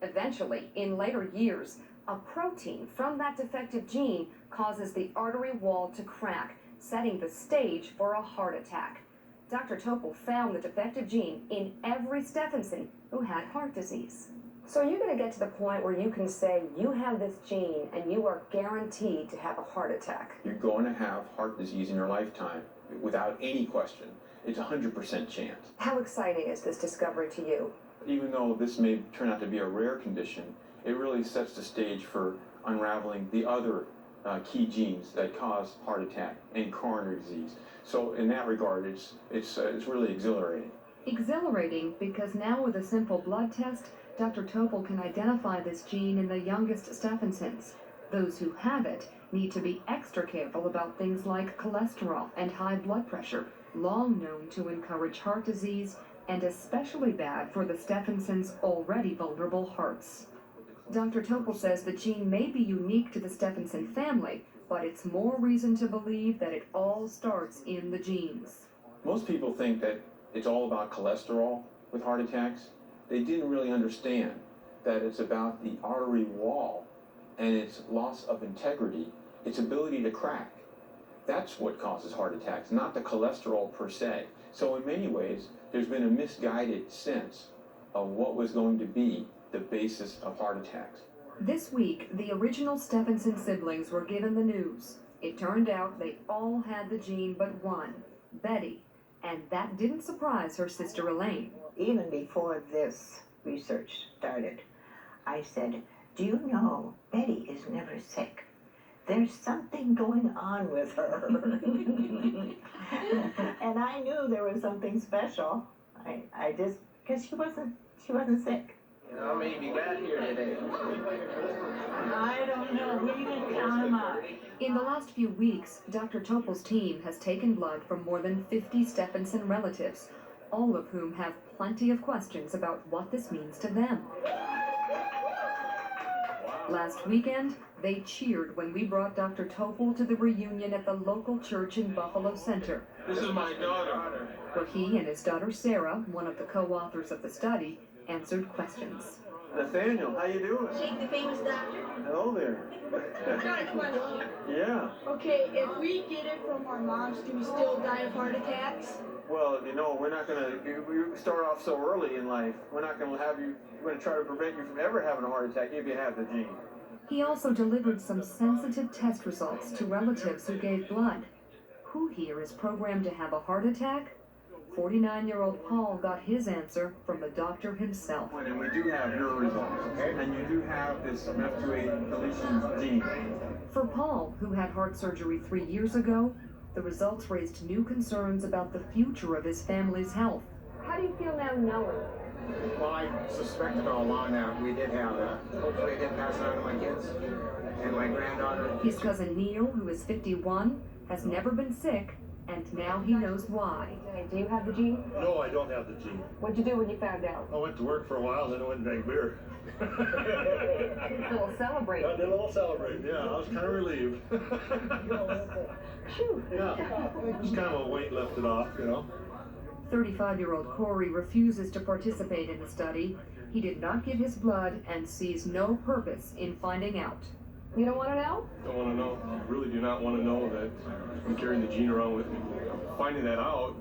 Speaker 5: Eventually, in later years, a protein from that defective gene causes the artery wall to crack, setting the stage for a heart attack. Dr. Topol found the defective gene in every Stephenson who had heart disease. So are you going to get to the point where you can say you have this gene and you are guaranteed to have a heart attack?
Speaker 25: You're going to have heart disease in your lifetime without any question. It's a 100% chance.
Speaker 5: How exciting is this discovery to you?
Speaker 25: Even though this may turn out to be a rare condition, it really sets the stage for unraveling the other key genes that cause heart attack and coronary disease. So in that regard, it's really exhilarating.
Speaker 5: Exhilarating because now with a simple blood test, Dr. Topol can identify this gene in the youngest Stephensons. Those who have it need to be extra careful about things like cholesterol and high blood pressure, long known to encourage heart disease, and especially bad for the Stephensons' already vulnerable hearts. Dr. Topol says the gene may be unique to the Stephenson family, but it's more reason to believe that it all starts in the genes.
Speaker 25: Most people think that it's all about cholesterol with heart attacks. They didn't really understand that it's about the artery wall and its loss of integrity, its ability to crack. That's what causes heart attacks, not the cholesterol per se. So in many ways, there's been a misguided sense of what was going to be the basis of heart attacks.
Speaker 5: This week, the original Stephenson siblings were given the news. It turned out they all had the gene but one, Betty, and that didn't surprise her sister Elaine.
Speaker 26: Even before this research started, I said, do you know Betty is never sick? There's something going on with her. And I knew there was something special. I just, because she wasn't sick.
Speaker 6: You know, maybe got here today.
Speaker 20: I don't know. We didn't count them up.
Speaker 5: In the last few weeks, Dr. Topol's team has taken blood from more than 50 Stephenson relatives, all of whom have plenty of questions about what this means to them. Last weekend, they cheered when we brought Dr. Topol to the reunion at the local church in Buffalo Center.
Speaker 18: This is my daughter.
Speaker 5: Where he and his daughter Sarah, one of the co-authors of the study, answered questions.
Speaker 24: Nathaniel, how you doing?
Speaker 7: Shake the famous doctor.
Speaker 24: Hello there.
Speaker 7: I've got a question.
Speaker 24: Yeah.
Speaker 7: Okay, if we get it from our moms, do we still die of heart attacks?
Speaker 24: Well, you know, we're not gonna. We start off so early in life. We're not gonna have you. We're gonna try to prevent you from ever having a heart attack if you have the gene.
Speaker 5: He also delivered some sensitive test results to relatives who gave blood. Who here is programmed to have a heart attack? 49-year-old Paul got his answer from the doctor himself.
Speaker 25: And we do have your results, okay? And you do have this F2A deletion gene.
Speaker 5: For Paul, who had heart surgery 3 years ago, the results raised new concerns about the future of his family's health. How do you feel now knowing?
Speaker 6: Well, I suspected all along that we did have that. Hopefully I didn't pass it on to my kids and my granddaughter.
Speaker 5: His cousin Neil, who is 51, has never been sick, and now he knows why. Do you have the gene?
Speaker 8: No, I don't have the gene.
Speaker 5: What'd you do when you found out?
Speaker 8: I went to work for a while, then I went and drank beer.
Speaker 5: A little celebrate.
Speaker 8: I did a little celebrate, yeah. I was kind of relieved. Yeah, just kind of a weight lifted off, you know.
Speaker 5: 35-year-old Corey refuses to participate in the study. He did not give his blood and sees no purpose in finding out. You don't want to know?
Speaker 8: Don't want to know. I really do not want to know that I'm carrying the gene around with me. Finding that out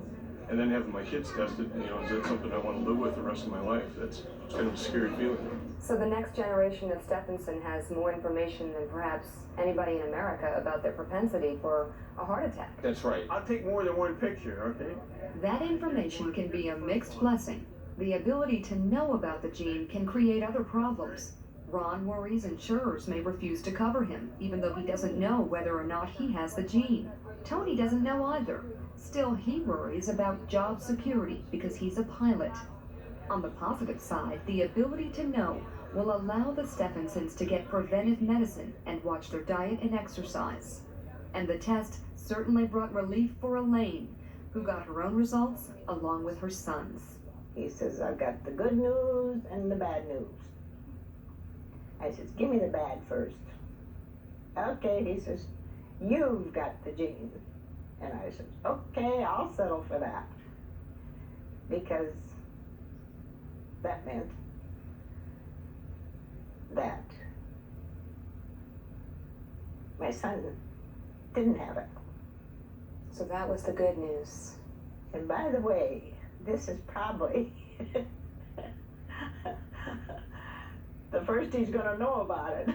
Speaker 8: and then having my kids tested, you know, is that something I want to live with the rest of my life? That's kind of a scary feeling.
Speaker 5: So the next generation of Stephenson has more information than perhaps anybody in America about their propensity for a heart attack.
Speaker 25: That's right.
Speaker 24: I'll take more than one picture, okay?
Speaker 5: That information can be a mixed blessing. The ability to know about the gene can create other problems. Ron worries insurers may refuse to cover him, even though he doesn't know whether or not he has the gene. Tony doesn't know either. Still, he worries about job security because he's a pilot. On the positive side, the ability to know will allow the Stephensons to get preventive medicine and watch their diet and exercise. And the test certainly brought relief for Elaine, who got her own results along with her son's.
Speaker 26: He says, I've got the good news and the bad news. I says, give me the bad first. Okay, he says, you've got the gene. And I said, okay, I'll settle for that. Because that meant that my son didn't have it.
Speaker 5: So that was the good news.
Speaker 26: And by the way, this is probably the first he's going to know about it.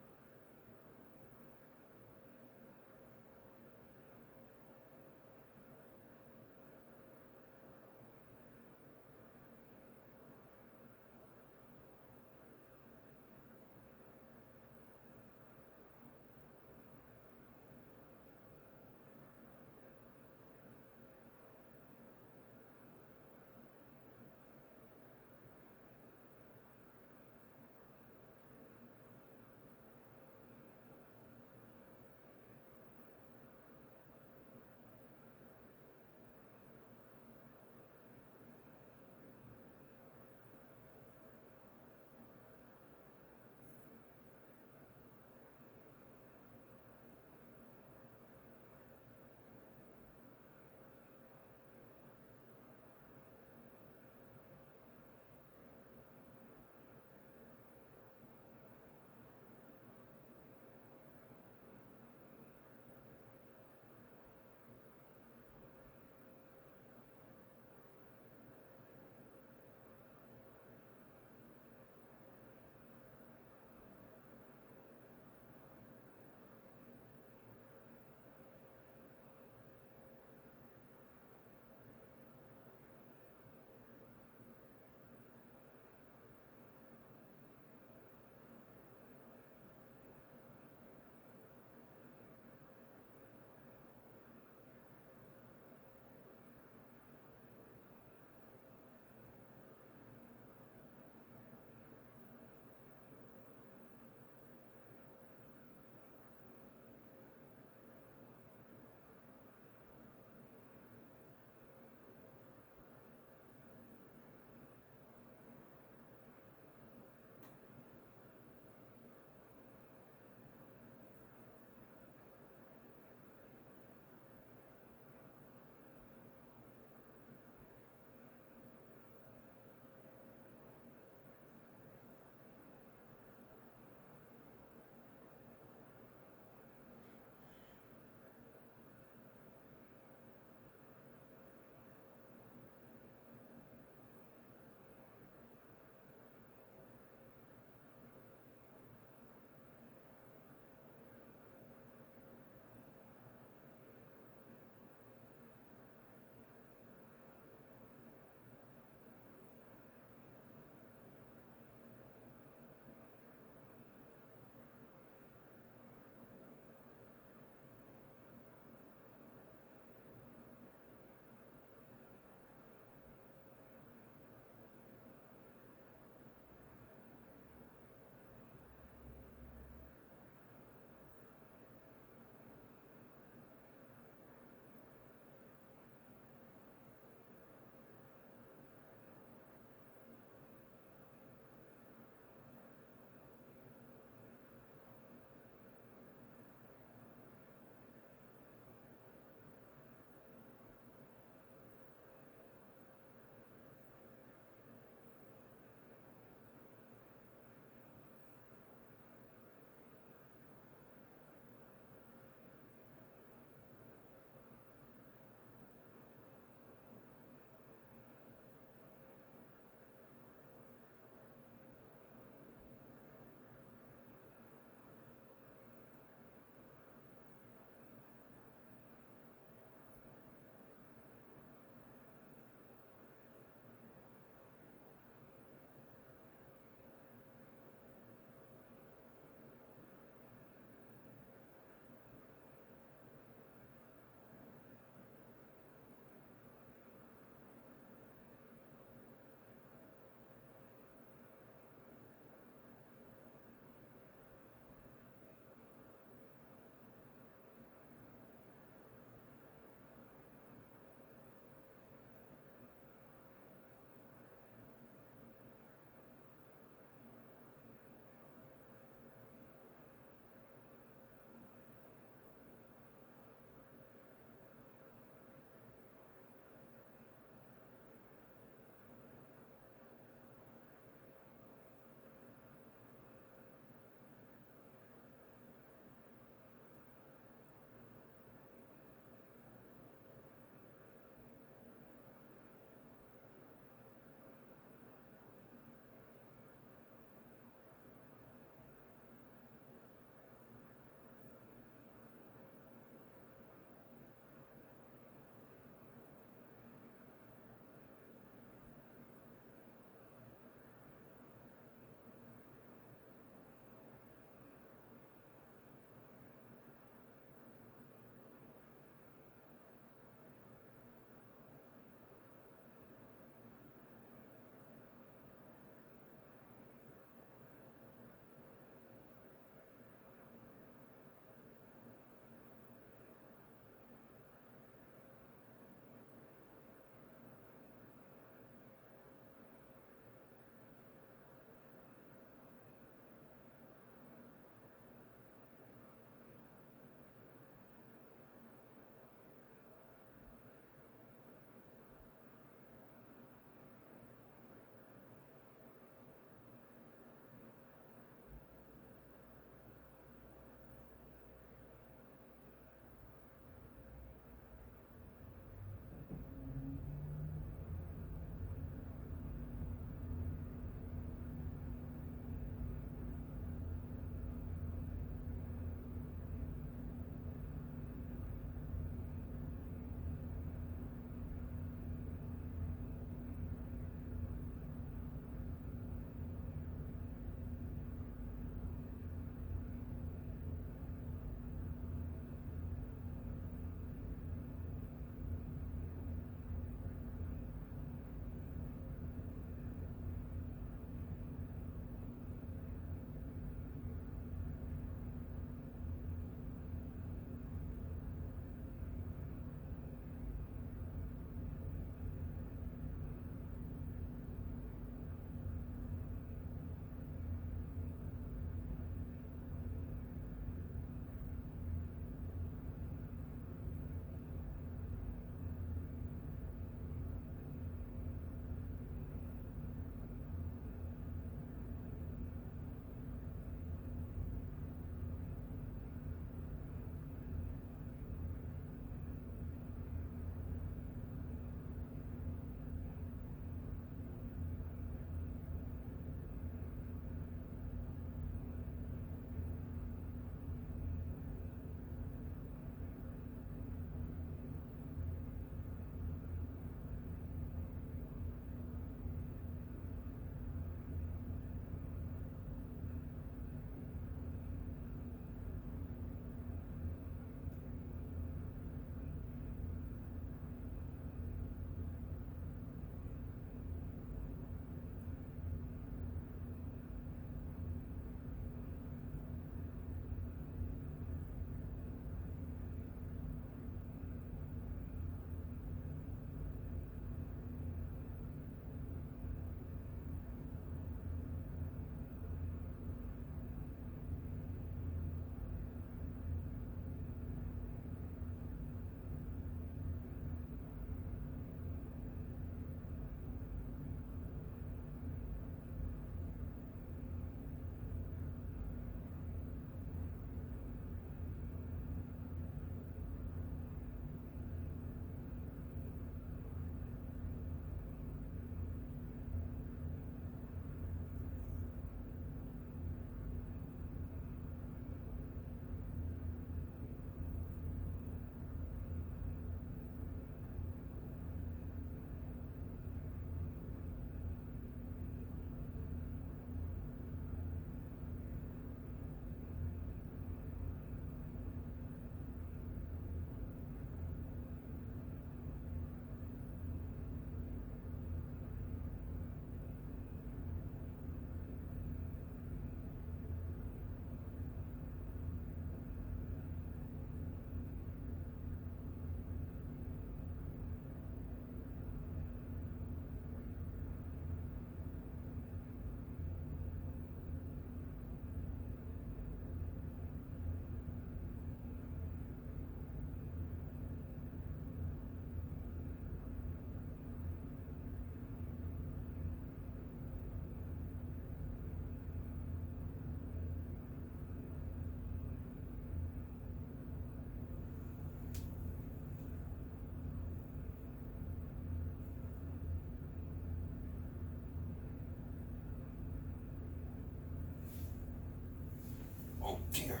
Speaker 1: Here.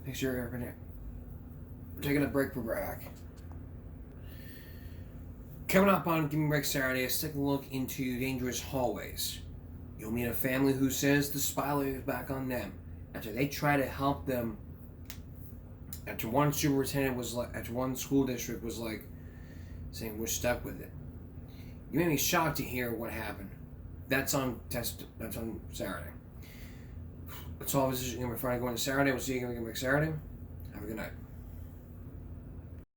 Speaker 1: Make sure you're open here. We're taking a break for back. Coming up on Give Me a Break Saturday, let's take a look into dangerous hallways. You'll meet a family who says the spotlight is back on them after they try to help them. After one superintendent was like, after one school district was like, saying we're stuck with it. You may be shocked to hear what happened. That's on Saturday. That's all this is. Friday going to Saturday. We'll see you again next Saturday. Have a good night.